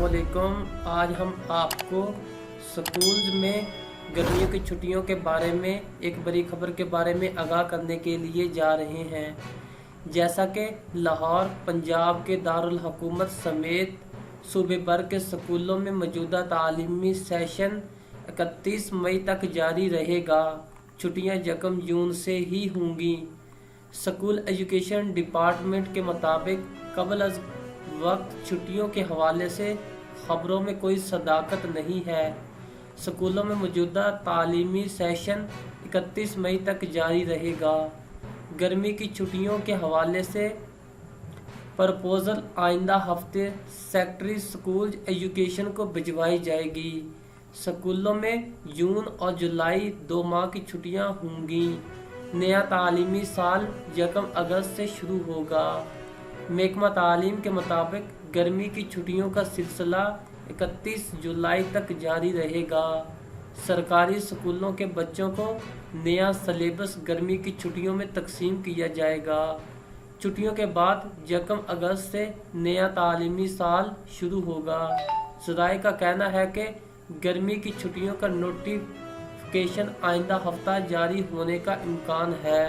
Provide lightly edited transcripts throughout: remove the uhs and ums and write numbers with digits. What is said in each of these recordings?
अस्सलामुअलैकुम। आज हम आपको स्कूल्स में गर्मियों की छुट्टियों के बारे में एक बड़ी खबर के बारे में आगाह करने के लिए जा रहे हैं। जैसा कि लाहौर पंजाब के दारुल हुकूमत समेत सूबे भर के स्कूलों में मौजूदा तालीमी सेशन 31 मई तक जारी रहेगा। छुट्टियां 1 जून से ही होंगी। स्कूल एजुकेशन डिपार्टमेंट के मुताबिक कबल अज वक्त छुट्टियों के हवाले से खबरों में कोई सदाकत नहीं है। स्कूलों में मौजूदा तालीमी सेशन 31 मई तक जारी रहेगा। गर्मी की छुट्टियों के हवाले से प्रपोजल आइंदा हफ्ते सेक्रेटरी स्कूल एजुकेशन को भिजवाई जाएगी। स्कूलों में जून और जुलाई 2 माह की छुट्टियां होंगी। नया तालीमी साल 1 अगस्त से शुरू होगा। महकमा तालीम के मुताबिक गर्मी की छुट्टियों का सिलसिला 31 जुलाई तक जारी रहेगा। सरकारी स्कूलों के बच्चों को नया सिलेबस गर्मी की छुट्टियों में तकसीम किया जाएगा। छुट्टियों के बाद 1 अगस्त से नया तालीमी साल शुरू होगा। ज़राए का कहना है कि गर्मी की छुट्टियों का नोटिफिकेशन आइंदा हफ्ता जारी होने का इम्कान है।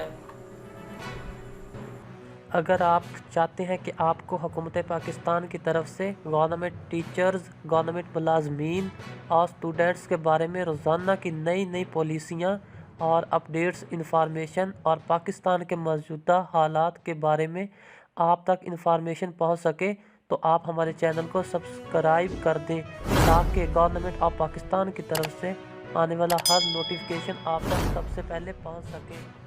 अगर आप चाहते हैं कि आपको हुकूमत पाकिस्तान की तरफ से गवर्नमेंट टीचर्स, गवर्नमेंट मुलाजमीन और स्टूडेंट्स के बारे में रोज़ाना की नई नई पॉलिसियाँ और अपडेट्स इंफॉर्मेशन और पाकिस्तान के मौजूदा हालात के बारे में आप तक इंफॉर्मेशन पहुंच सके, तो आप हमारे चैनल को सब्सक्राइब कर दें ताकि गवर्नमेंट ऑफ पाकिस्तान की तरफ से आने वाला हर नोटिफिकेशन आप तक सबसे पहले पहुंच सके।